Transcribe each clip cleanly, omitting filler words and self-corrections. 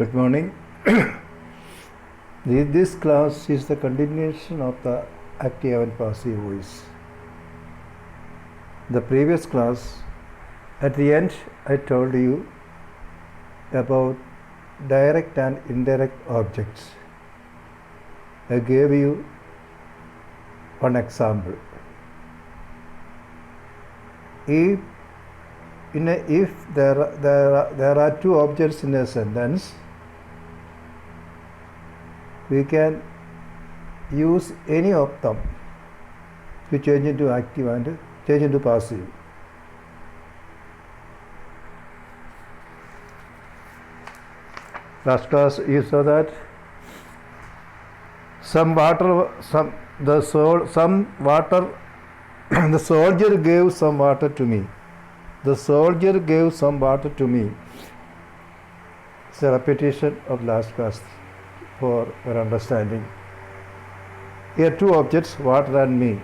Good morning. This class is the continuation of the active and passive voice. The previous class, at the end, I told you about direct and indirect objects. I gave you one example. If there are two objects in a sentence, we can use any of them to change into active and change into passive. Last class you saw that the soldier gave some water to me. The soldier gave some water to me. It's a repetition of last class for your understanding. Here two objects, water and me.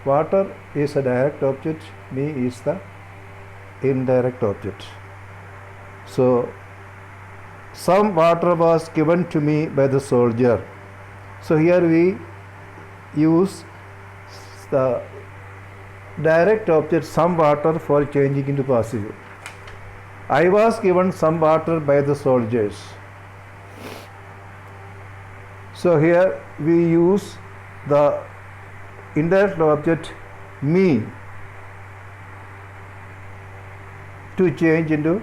Water is a direct object, me is the indirect object. So, some water was given to me by the soldier. So here we use the direct object some water for changing into passive. I was given some water by the soldiers. So here we use the indirect object me to change into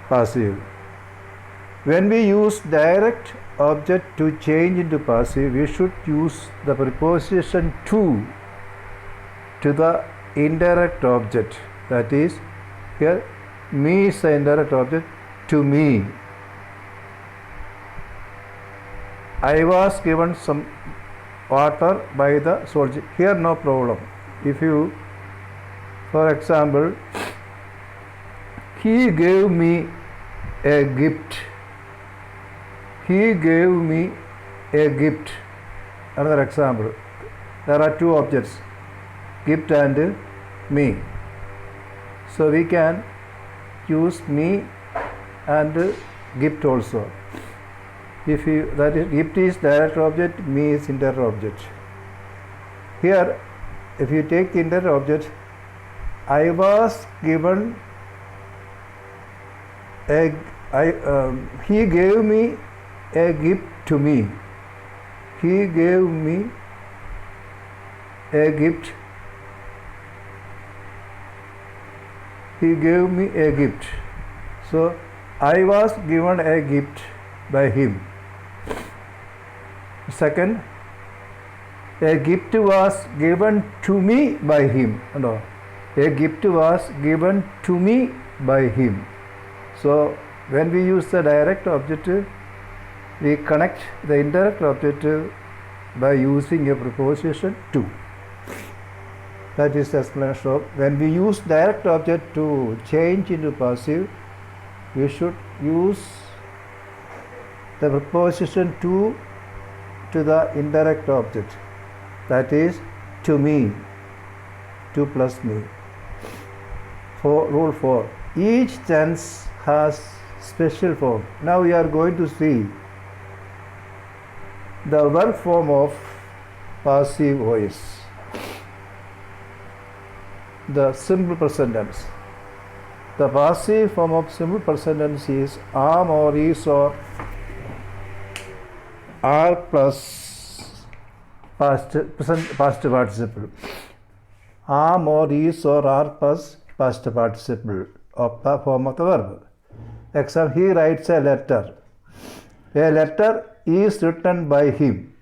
passive. When we use direct object to change into passive, we should use the preposition to the indirect object. That is, here me is the indirect object, to me. I was given some water by the soldier. Here no problem. If you, for example, he gave me a gift. He gave me a gift. Another example. There are two objects, gift and me. So we can use me and gift also. If you, that is, gift is direct object, me is indirect object. Here, if you take the indirect object, I was given he gave me a gift to me. He gave me a gift. He gave me a gift. So I was given a gift by him. Second, a gift was given to me by him. No, a gift was given to me by him. So when we use the direct object, we connect the indirect object by using a preposition to. That is the explanation of when we use direct object to change into passive, we should use the preposition to the indirect object. That is, to me, to plus me. Rule 4. Each tense has special form. Now we are going to see the verb form of passive voice. The simple present tense. The passive form of simple present tense is am or is or are plus past participle. Am or is or are plus past participle of the form of the verb. Example, he writes a letter. A letter is written by him.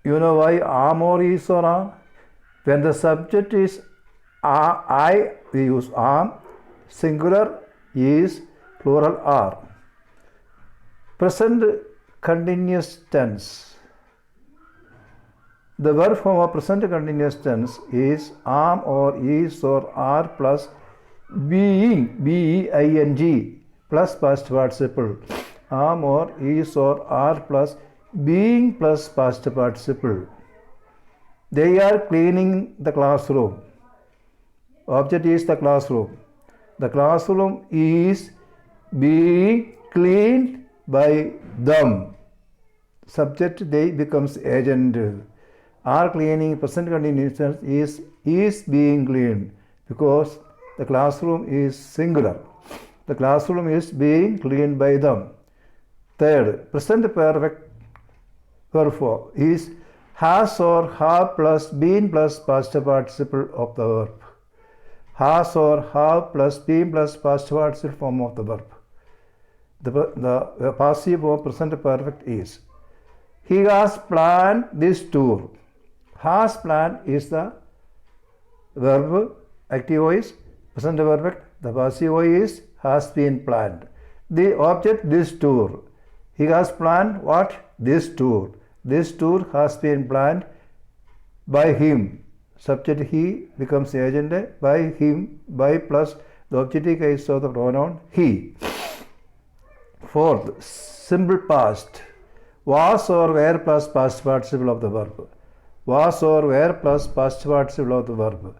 You know why am or is or are? When the subject is I, we use am, singular is, plural are. Present continuous tense. The verb form of present continuous tense is am or is or are plus being, B-E-I-N-G, plus past participle. Am or is or are plus being plus past participle. They are cleaning the classroom. Object is the classroom. The classroom is being cleaned by them. Subject they becomes agent. Are cleaning present continuous is being cleaned because the classroom is singular. The classroom is being cleaned by them. Third, present perfect verb form is has or have plus been plus past participle of the verb. Has or have plus been plus past participle form of the verb. The passive form present perfect is he has planned this tour. Has planned is the verb, active voice, present perfect. The passive voice is has been planned. The object this tour. He has planned what? This tour. This tour has been planned by him. Subject he becomes agent by him, by plus the objective case of the pronoun he. Fourth, simple past. Was or were plus past participle of the verb. Was or were plus past participle of the verb.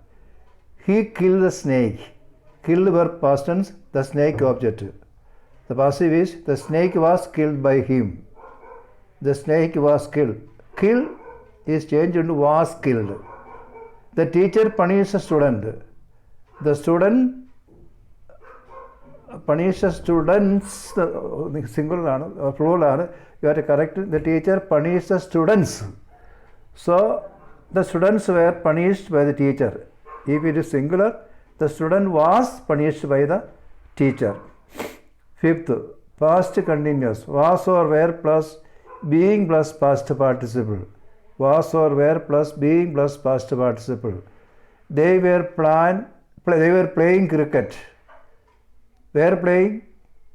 He killed the snake. Killed verb past tense, the snake object. The passive is the snake was killed by him. The snake was killed. Kill is changed into was killed. The teacher punished the student. The student punishes students, singular plural, you have to correct. The teacher punished the students. So the students were punished by the teacher. If it is singular, the student was punished by the teacher. Fifth, past continuous. Was or were plus being plus past participle. Was or were plus being plus past participle. They were playing cricket. Were playing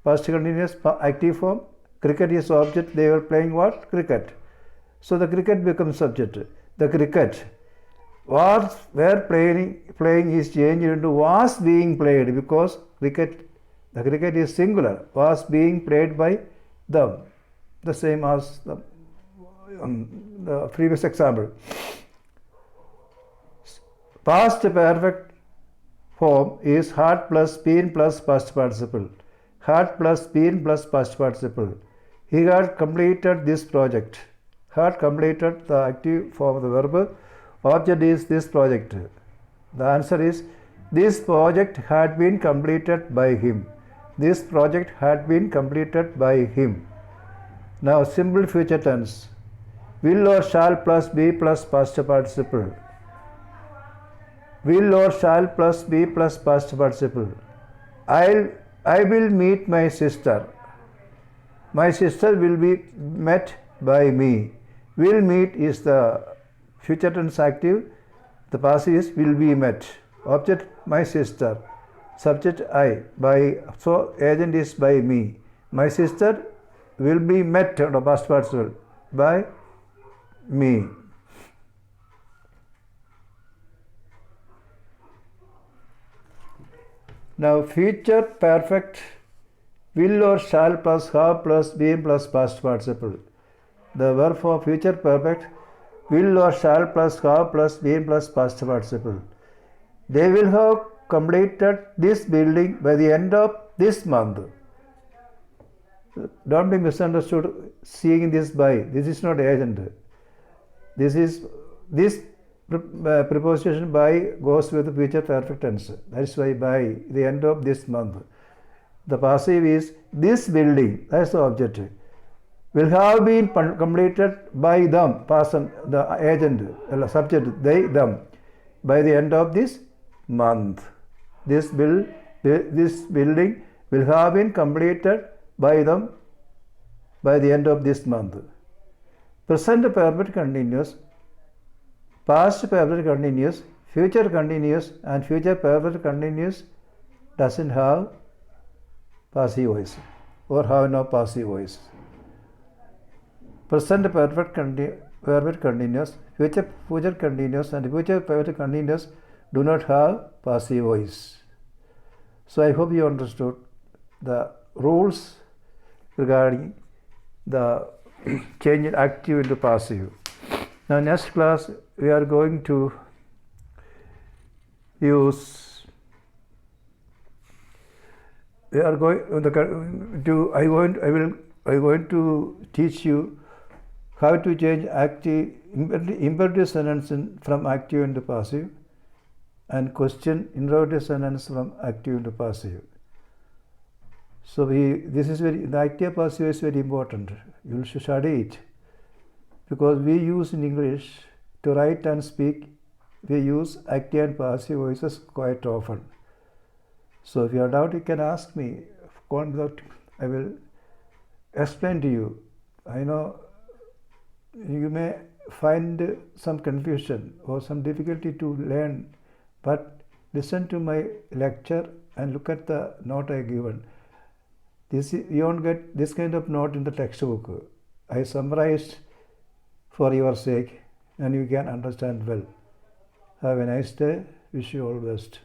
past continuous active form. Cricket is object. They were playing what? Cricket. So the cricket becomes subject. The cricket was were playing is changed into was being played because the cricket is singular. Was being played by them. The same as the previous example. Past perfect form is had plus been plus past participle. Had plus been plus past participle. He had completed this project. Had completed the active form of the verb. Object is this project. The answer is this project had been completed by him. This project had been completed by him. Now simple future tense. Will or shall plus be plus past participle. Will or shall plus be plus past participle. I will meet my sister. My sister will be met by me. Will meet is the future tense active. The passive is will be met. Object my sister. Subject I. By so agent is by me. My sister will be met on the past participle by me. Now future perfect will or shall plus have plus be plus past participle. The verb for future perfect will or shall plus have plus be plus past participle. They will have completed this building by the end of this month. Don't be misunderstood seeing this by. This is not agent. This preposition by goes with the future perfect tense. That is why by the end of this month. The passive is this building. That is the object. Will have been completed by them. Person, the agent, the subject, they, them. By the end of this month. This building will have been completed by them by the end of this month. Present perfect continuous, past perfect continuous, future continuous and future perfect continuous doesn't have passive voice or have no passive voice. Present perfect continuous, future continuous and future perfect continuous do not have passive voice. So I hope you understood the rules regarding the change in active into passive. Now next class we are going to use we are going to I going to teach you how to change active imperative sentence from active into passive, and question interrogative sentence from active into passive. So the active passive is very important. You should study it, because we use in English to write and speak, we use active and passive voices quite often. So if you have doubt, you can ask me. I will explain to you. I know you may find some confusion or some difficulty to learn, but listen to my lecture and look at the note I given. You don't get this kind of note in the textbook. I summarized for your sake, and you can understand well. Have a nice day. Wish you all the best.